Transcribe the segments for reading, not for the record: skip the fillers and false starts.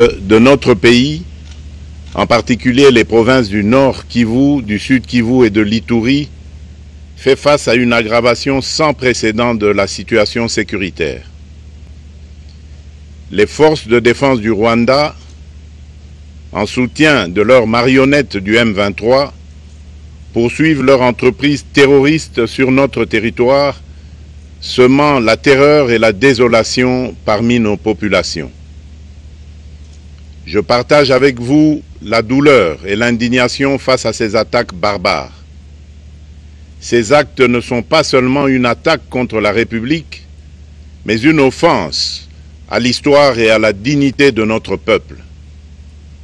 de notre pays, en particulier les provinces du Nord Kivu, du Sud Kivu et de l'Ituri, fait face à une aggravation sans précédent de la situation sécuritaire. Les forces de défense du Rwanda, en soutien de leurs marionnettes du M23, poursuivent leur entreprise terroriste sur notre territoire, semant la terreur et la désolation parmi nos populations. Je partage avec vous la douleur et l'indignation face à ces attaques barbares. Ces actes ne sont pas seulement une attaque contre la République, mais une offense à l'histoire et à la dignité de notre peuple.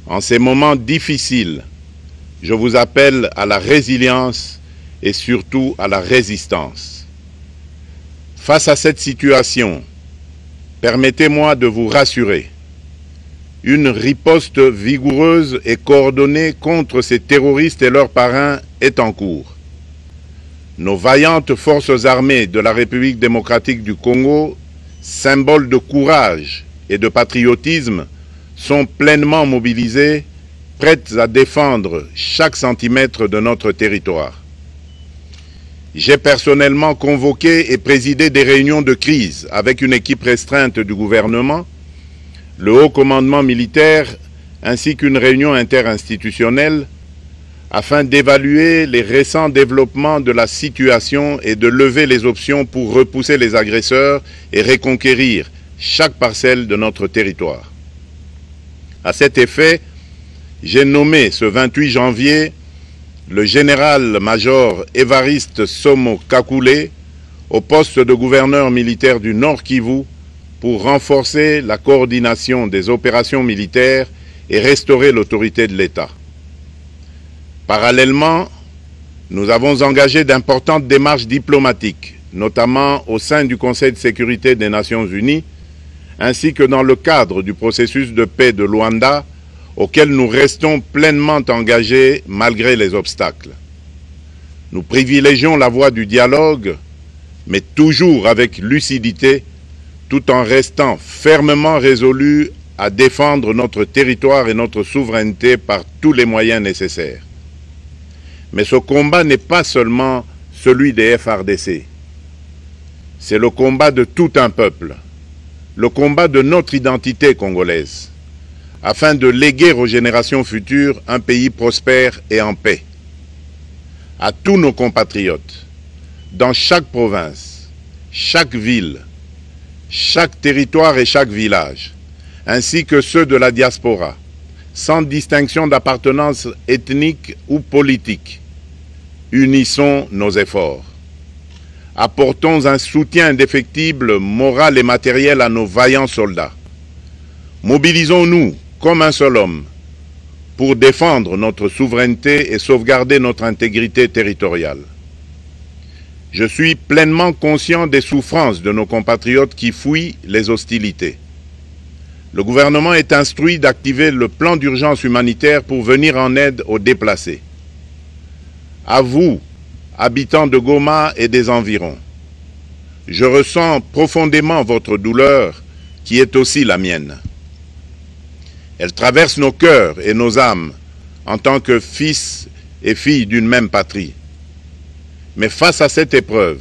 En ces moments difficiles, je vous appelle à la résilience et surtout à la résistance. Face à cette situation, permettez-moi de vous rassurer. Une riposte vigoureuse et coordonnée contre ces terroristes et leurs parrains est en cours. Nos vaillantes forces armées de la République démocratique du Congo, symboles de courage et de patriotisme, sont pleinement mobilisées, prêtes à défendre chaque centimètre de notre territoire. J'ai personnellement convoqué et présidé des réunions de crise avec une équipe restreinte du gouvernement, le haut commandement militaire ainsi qu'une réunion interinstitutionnelle afin d'évaluer les récents développements de la situation et de lever les options pour repousser les agresseurs et reconquérir chaque parcelle de notre territoire. À cet effet, j'ai nommé ce 28 janvier le général-major Évariste Somo Kakule au poste de gouverneur militaire du Nord Kivu pour renforcer la coordination des opérations militaires et restaurer l'autorité de l'État. Parallèlement, nous avons engagé d'importantes démarches diplomatiques, notamment au sein du Conseil de sécurité des Nations Unies, ainsi que dans le cadre du processus de paix de Luanda, auquel nous restons pleinement engagés malgré les obstacles. Nous privilégions la voie du dialogue, mais toujours avec lucidité, tout en restant fermement résolus à défendre notre territoire et notre souveraineté par tous les moyens nécessaires. Mais ce combat n'est pas seulement celui des FARDC. C'est le combat de tout un peuple, le combat de notre identité congolaise, afin de léguer aux générations futures un pays prospère et en paix. À tous nos compatriotes, dans chaque province, chaque ville, chaque territoire et chaque village, ainsi que ceux de la diaspora, sans distinction d'appartenance ethnique ou politique. Unissons nos efforts. Apportons un soutien indéfectible, moral et matériel à nos vaillants soldats. Mobilisons-nous comme un seul homme pour défendre notre souveraineté et sauvegarder notre intégrité territoriale. Je suis pleinement conscient des souffrances de nos compatriotes qui fuient les hostilités. Le gouvernement est instruit d'activer le plan d'urgence humanitaire pour venir en aide aux déplacés. À vous, habitants de Goma et des environs, je ressens profondément votre douleur qui est aussi la mienne. Elle traverse nos cœurs et nos âmes en tant que fils et filles d'une même patrie. Mais face à cette épreuve,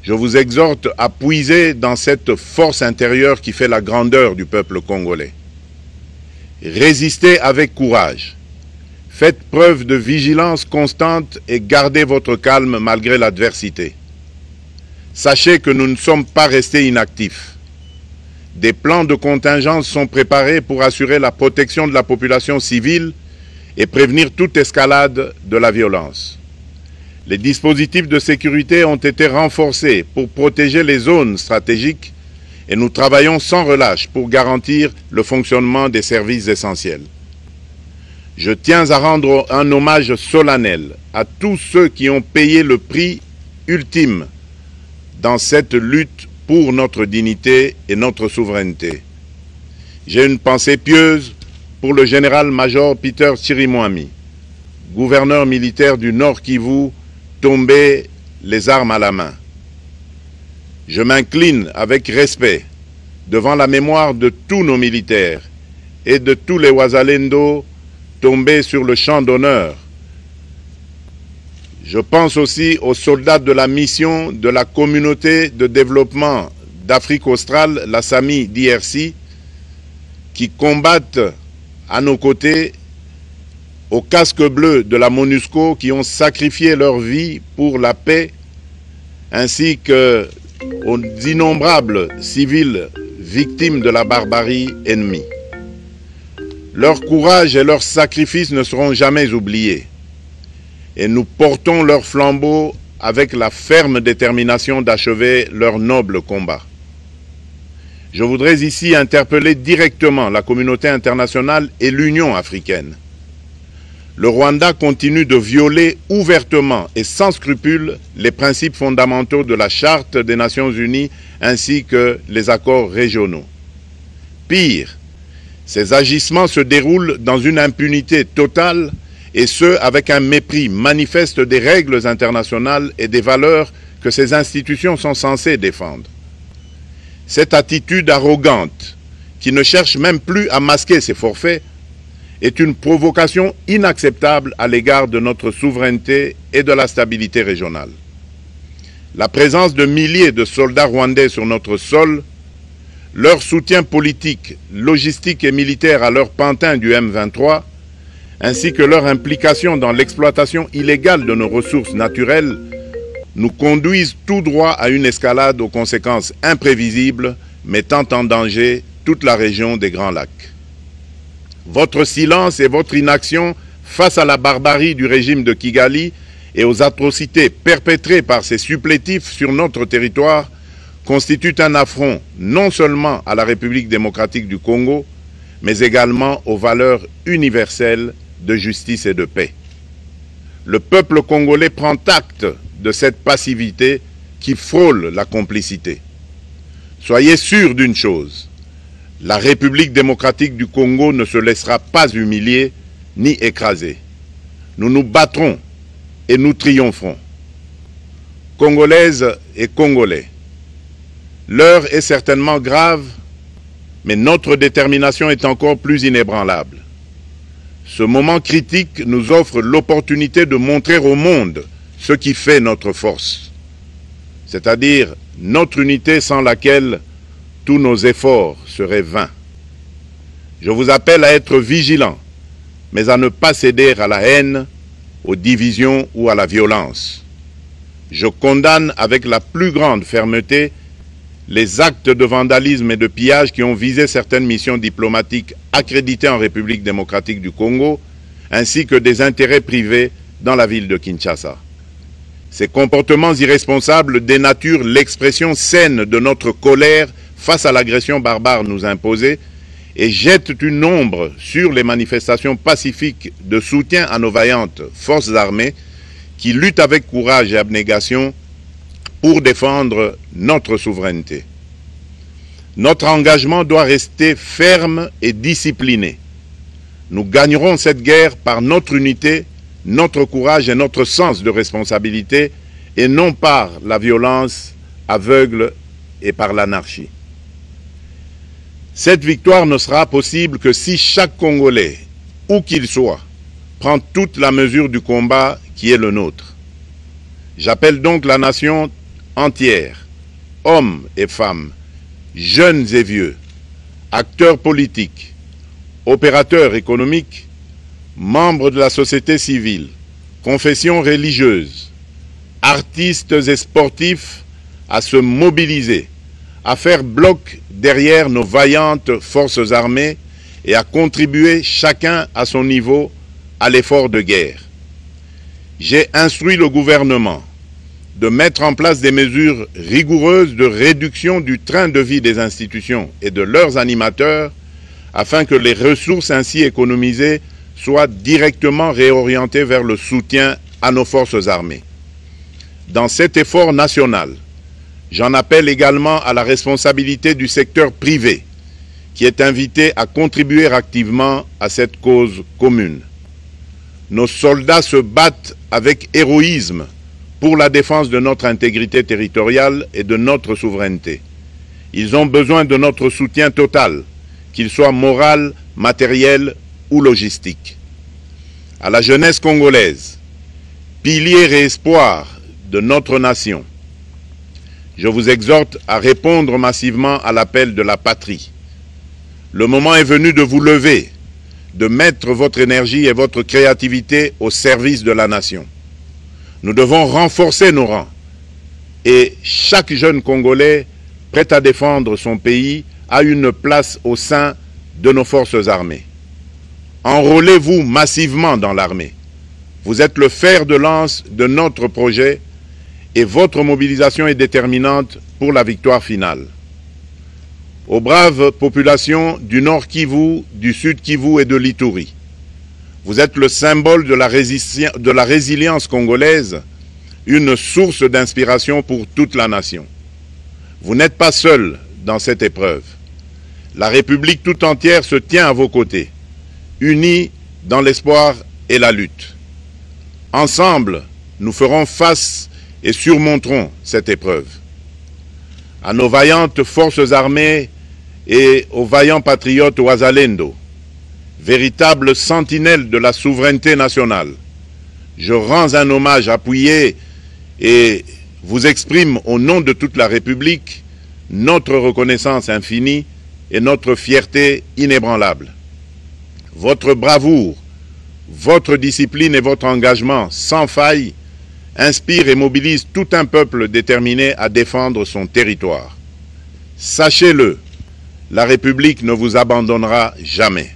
je vous exhorte à puiser dans cette force intérieure qui fait la grandeur du peuple congolais. Résistez avec courage. Faites preuve de vigilance constante et gardez votre calme malgré l'adversité. Sachez que nous ne sommes pas restés inactifs. Des plans de contingence sont préparés pour assurer la protection de la population civile et prévenir toute escalade de la violence. Les dispositifs de sécurité ont été renforcés pour protéger les zones stratégiques et nous travaillons sans relâche pour garantir le fonctionnement des services essentiels. Je tiens à rendre un hommage solennel à tous ceux qui ont payé le prix ultime dans cette lutte pour notre dignité et notre souveraineté. J'ai une pensée pieuse pour le général-major Peter Chirimwami, gouverneur militaire du Nord Kivu, tombé les armes à la main. Je m'incline avec respect devant la mémoire de tous nos militaires et de tous les Wazalendo tombés sur le champ d'honneur. Je pense aussi aux soldats de la mission de la communauté de développement d'Afrique australe, la SAMI DRC, qui combattent à nos côtés aux casques bleus de la MONUSCO, qui ont sacrifié leur vie pour la paix, ainsi qu'aux innombrables civils victimes de la barbarie ennemie. Leur courage et leur sacrifice ne seront jamais oubliés. Et nous portons leur flambeau avec la ferme détermination d'achever leur noble combat. Je voudrais ici interpeller directement la communauté internationale et l'Union africaine. Le Rwanda continue de violer ouvertement et sans scrupule les principes fondamentaux de la Charte des Nations Unies ainsi que les accords régionaux. Pire, ces agissements se déroulent dans une impunité totale et ce, avec un mépris manifeste des règles internationales et des valeurs que ces institutions sont censées défendre. Cette attitude arrogante, qui ne cherche même plus à masquer ses forfaits, est une provocation inacceptable à l'égard de notre souveraineté et de la stabilité régionale. La présence de milliers de soldats rwandais sur notre sol, leur soutien politique, logistique et militaire à leur pantin du M23, ainsi que leur implication dans l'exploitation illégale de nos ressources naturelles, nous conduisent tout droit à une escalade aux conséquences imprévisibles, mettant en danger toute la région des Grands Lacs. Votre silence et votre inaction face à la barbarie du régime de Kigali et aux atrocités perpétrées par ces supplétifs sur notre territoire constituent un affront non seulement à la République démocratique du Congo, mais également aux valeurs universelles de justice et de paix. Le peuple congolais prend acte de cette passivité qui frôle la complicité. Soyez sûrs d'une chose, la République démocratique du Congo ne se laissera pas humilier ni écraser. Nous nous battrons et nous triompherons. Congolaises et Congolais, l'heure est certainement grave, mais notre détermination est encore plus inébranlable. Ce moment critique nous offre l'opportunité de montrer au monde ce qui fait notre force, c'est-à-dire notre unité sans laquelle tous nos efforts seraient vains. Je vous appelle à être vigilants, mais à ne pas céder à la haine, aux divisions ou à la violence. Je condamne avec la plus grande fermeté les actes de vandalisme et de pillage qui ont visé certaines missions diplomatiques accréditées en République démocratique du Congo, ainsi que des intérêts privés dans la ville de Kinshasa. Ces comportements irresponsables dénaturent l'expression saine de notre colère face à l'agression barbare nous imposée et jettent une ombre sur les manifestations pacifiques de soutien à nos vaillantes forces armées qui luttent avec courage et abnégation pour défendre notre souveraineté. Notre engagement doit rester ferme et discipliné. Nous gagnerons cette guerre par notre unité, notre courage et notre sens de responsabilité, et non par la violence aveugle et par l'anarchie. Cette victoire ne sera possible que si chaque Congolais, où qu'il soit, prend toute la mesure du combat qui est le nôtre. J'appelle donc la nation entière, hommes et femmes, jeunes et vieux, acteurs politiques, opérateurs économiques, membres de la société civile, confessions religieuses, artistes et sportifs à se mobiliser, à faire bloc derrière nos vaillantes forces armées et à contribuer chacun à son niveau à l'effort de guerre. J'ai instruit le gouvernement de mettre en place des mesures rigoureuses de réduction du train de vie des institutions et de leurs animateurs afin que les ressources ainsi économisées soient directement réorientées vers le soutien à nos forces armées. Dans cet effort national, j'en appelle également à la responsabilité du secteur privé, qui est invité à contribuer activement à cette cause commune. Nos soldats se battent avec héroïsme pour la défense de notre intégrité territoriale et de notre souveraineté. Ils ont besoin de notre soutien total, qu'il soit moral, matérielle ou logistique. À la jeunesse congolaise, pilier et espoir de notre nation, je vous exhorte à répondre massivement à l'appel de la patrie. Le moment est venu de vous lever, de mettre votre énergie et votre créativité au service de la nation. Nous devons renforcer nos rangs et chaque jeune Congolais prêt à défendre son pays a une place au sein de nos forces armées. Enrôlez-vous massivement dans l'armée. Vous êtes le fer de lance de notre projet et votre mobilisation est déterminante pour la victoire finale. Aux braves populations du Nord Kivu, du Sud Kivu et de l'Ituri, vous êtes le symbole de la résilience congolaise, une source d'inspiration pour toute la nation. Vous n'êtes pas seuls dans cette épreuve. La République tout entière se tient à vos côtés, unis dans l'espoir et la lutte. Ensemble, nous ferons face et surmonterons cette épreuve. À nos vaillantes forces armées et aux vaillants patriotes Wazalendo, véritables sentinelles de la souveraineté nationale, je rends un hommage appuyé et vous exprime au nom de toute la République notre reconnaissance infinie et notre fierté inébranlable. Votre bravoure, votre discipline et votre engagement sans faille inspirent et mobilisent tout un peuple déterminé à défendre son territoire. Sachez-le, la République ne vous abandonnera jamais.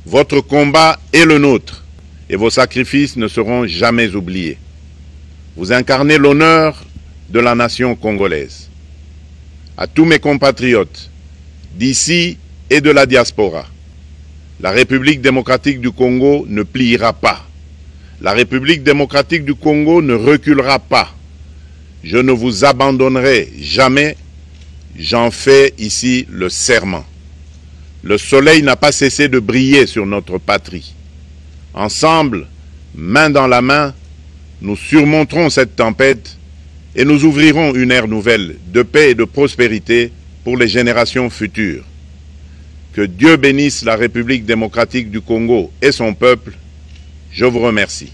Votre combat est le nôtre et vos sacrifices ne seront jamais oubliés. Vous incarnez l'honneur de la nation congolaise. À tous mes compatriotes d'ici et de la diaspora, la République démocratique du Congo ne pliera pas. La République démocratique du Congo ne reculera pas. Je ne vous abandonnerai jamais. J'en fais ici le serment. Le soleil n'a pas cessé de briller sur notre patrie. Ensemble, main dans la main, nous surmonterons cette tempête et nous ouvrirons une ère nouvelle de paix et de prospérité pour les générations futures. Que Dieu bénisse la République démocratique du Congo et son peuple. Je vous remercie.